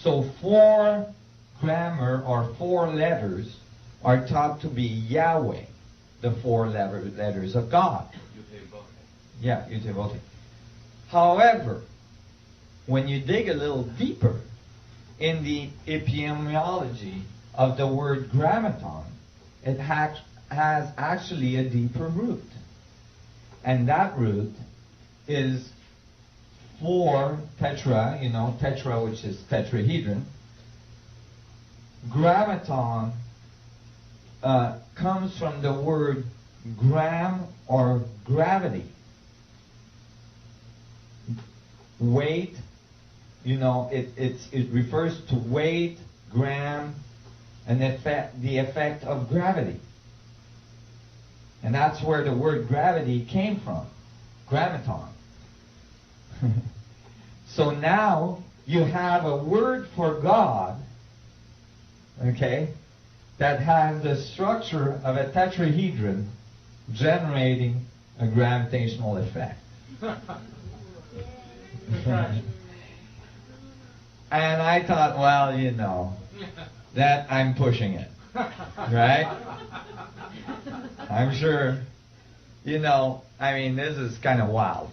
So 4 grammar or 4 letters are taught to be Yahweh, the 4 letters of God. Yeah, YHWH. However, when you dig a little deeper in the etymology of the word grammaton, it has actually a deeper root. And that root is 4 tetra, tetra, which is tetrahedron. Grammaton comes from the word gram or gravity. Weight, it refers to weight, gram, and the effect of gravity. And that's where the word gravity came from, grammaton. So now you have a word for God, okay, that has the structure of a tetrahedron generating a gravitational effect. And I thought, well, that I'm pushing it, right? I'm sure, this is kind of wild.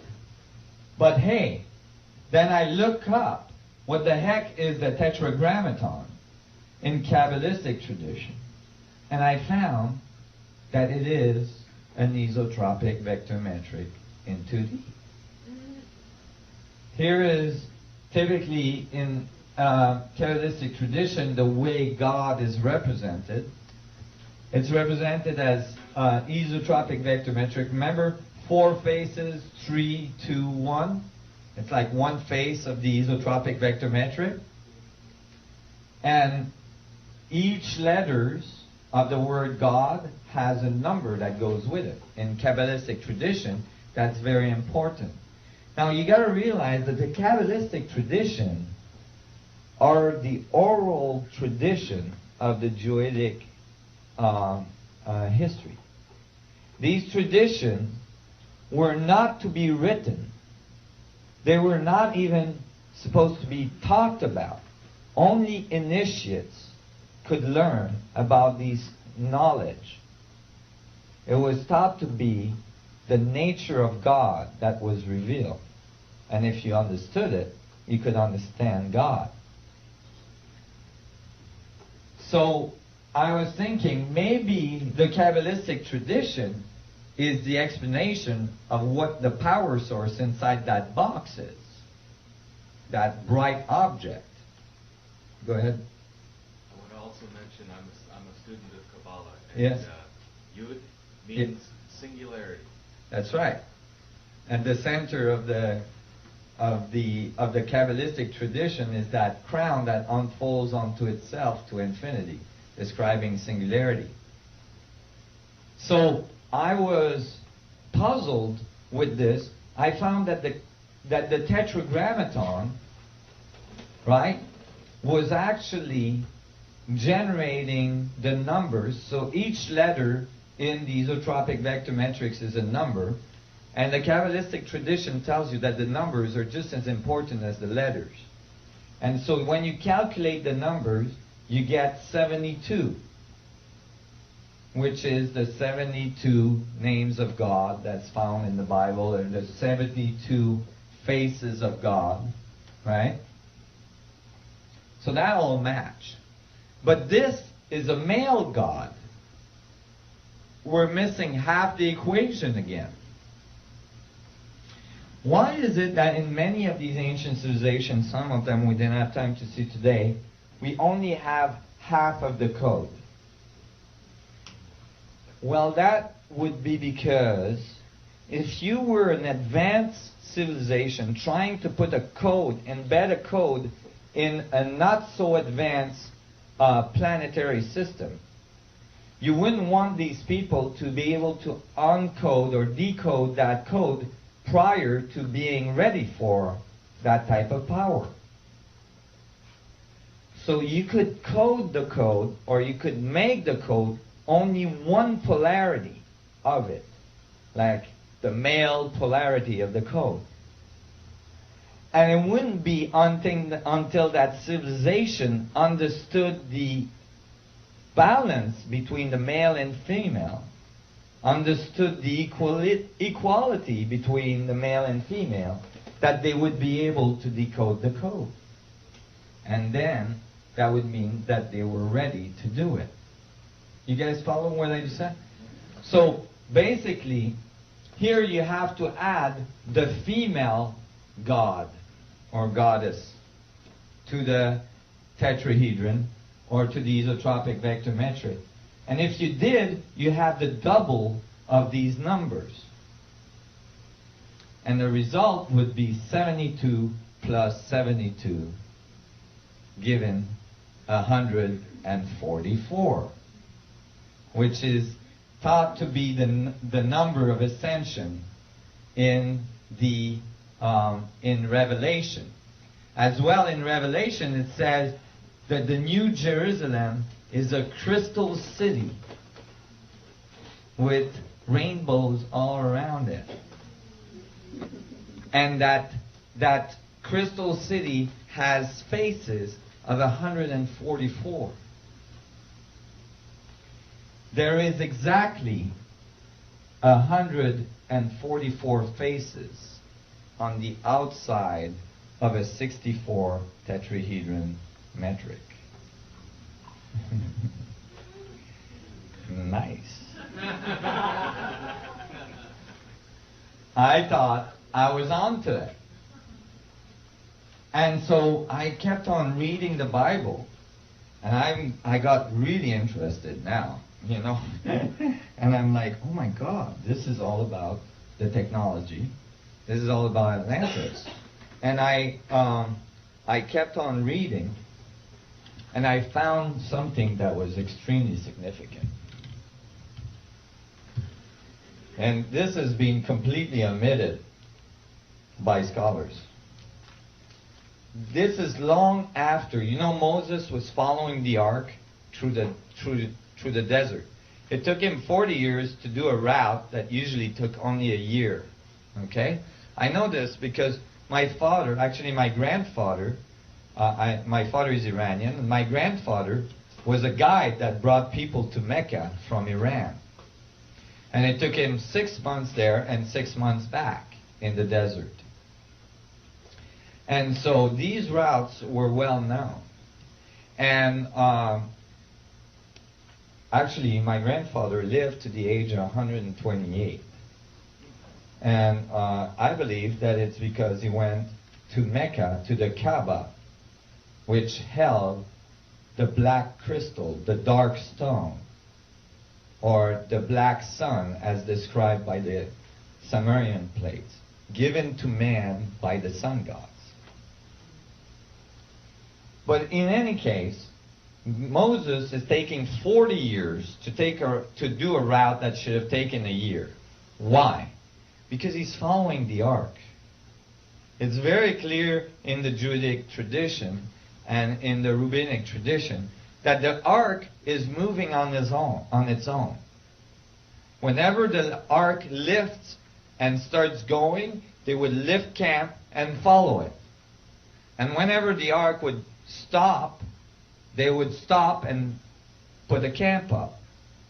But hey, then I look up what the heck is the tetragrammaton in Kabbalistic tradition. And I found that it is an isotropic vector metric in 2D. Here is typically in Kabbalistic tradition the way God is represented. It's represented as isotropic vector metric. Remember, 4 faces, 3, 2, 1. It's like one face of the isotropic vector metric. And each letters of the word God has a number that goes with it. In Kabbalistic tradition, that's very important. Now you got to realize that the Kabbalistic tradition are the oral tradition of the Druidic history. These traditions were not to be written. They were not even supposed to be talked about. Only initiates could learn about these knowledge. It was thought to be the nature of God that was revealed. And if you understood it, you could understand God. So I was thinking maybe the Kabbalistic tradition is the explanation of what the power source inside that box is. That bright object. Go ahead. I would also mention I'm a student of Kabbalah. And, yes. Yud means singularity. That's right. And the center of the Kabbalistic tradition is that crown that unfolds onto itself to infinity, describing singularity. So I was puzzled with this. I found that the tetragrammaton, right, was actually generating the numbers. So each letter in the isotropic vector matrix is a number. And the Kabbalistic tradition tells you that the numbers are just as important as the letters. And so when you calculate the numbers, you get 72, which is the 72 names of God that's found in the Bible, and the 72 faces of God, right? So that all match. But this is a male God. We're missing half the equation again. Why is it that in many of these ancient civilizations, some of them we didn't have time to see today, we only have half of the code? Well, that would be because if you were an advanced civilization trying to put a code, embed a code in a not so advanced planetary system, you wouldn't want these people to be able to uncode or decode that code prior to being ready for that type of power. So you could code the code, or you could make the code only one polarity of it, like the male polarity of the code. And it wouldn't be until that civilization understood the balance between the male and female, understood the equality between the male and female, that they would be able to decode the code. And then that would mean that they were ready to do it. You guys follow what I just said? So basically, here you have to add the female god or goddess to the tetrahedron or to the isotropic vector metric. And if you did, you have the double of these numbers. And the result would be 72 plus 72, given 144, which is thought to be the number of ascension in the in Revelation. As well, in Revelation it says that the New Jerusalem is a crystal city with rainbows all around it. And that crystal city has faces of 144. There is exactly 144 faces on the outside of a 64 tetrahedron metric. Nice. I thought I was onto it. And so I kept on reading the Bible, and I got really interested now, you know. And I'm like, oh my God, this is all about the technology. This is all about Atlantis. And I kept on reading, and I found something that was extremely significant. And this has been completely omitted by scholars. This is long after, you know, Moses was following the ark through the desert. It took him 40 years to do a route that usually took only a year. Okay? I know this because my father, actually my grandfather, my father is Iranian, and my grandfather was a guide that brought people to Mecca from Iran. And it took him 6 months there and 6 months back in the desert. And so these routes were well known. And actually, my grandfather lived to the age of 128. And I believe that it's because he went to Mecca, to the Kaaba, which held the black crystal, the dark stone, or the black sun, as described by the Sumerian plates, given to man by the sun gods. But in any case, Moses is taking 40 years to do a route that should have taken a year. Why? Because he's following the ark. It's very clear in the Judaic tradition and in the rabbinic tradition that the ark is moving on its own. Whenever the ark lifts and starts going, they would lift camp and follow it. And whenever the ark would stop, they would stop and put a camp up.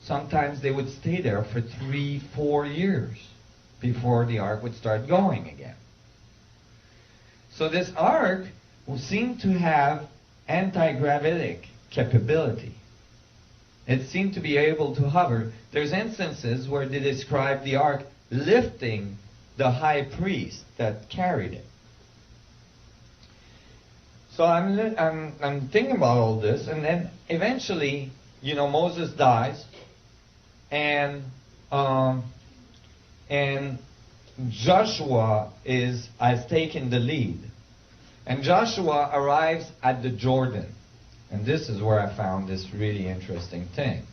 Sometimes they would stay there for 3-4 years before the ark would start going again. So this ark seemed to have anti-gravitic capability. It seemed to be able to hover. There's instances where they describe the ark lifting the high priest that carried it. So I'm thinking about all this, and then eventually, you know, Moses dies, and Joshua has taken the lead, and Joshua arrives at the Jordan, and this is where I found this really interesting thing.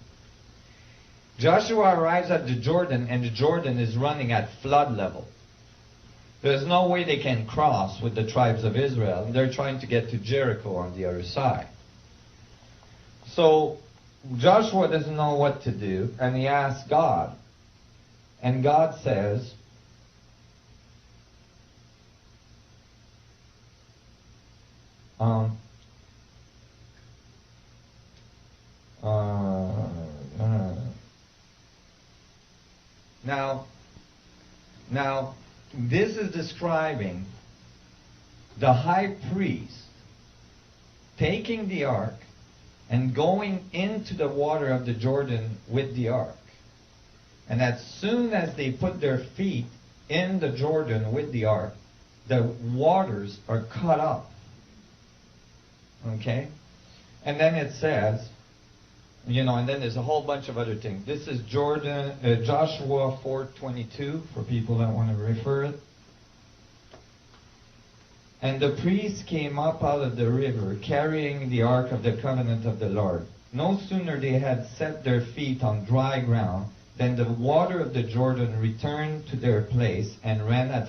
Joshua arrives at the Jordan, and the Jordan is running at flood level. There's no way they can cross with the tribes of Israel. They're trying to get to Jericho on the other side. So Joshua doesn't know what to do, and he asks God. And God says, Now, this is describing the high priest taking the ark and going into the water of the Jordan with the ark. And as soon as they put their feet in the Jordan with the ark, the waters are cut up. Okay? And then it says, and then there's a whole bunch of other things. This is Joshua 4:22 for people that want to refer it. And the priests came up out of the river, carrying the ark of the covenant of the Lord. No sooner they had set their feet on dry ground than the water of the Jordan returned to their place and ran at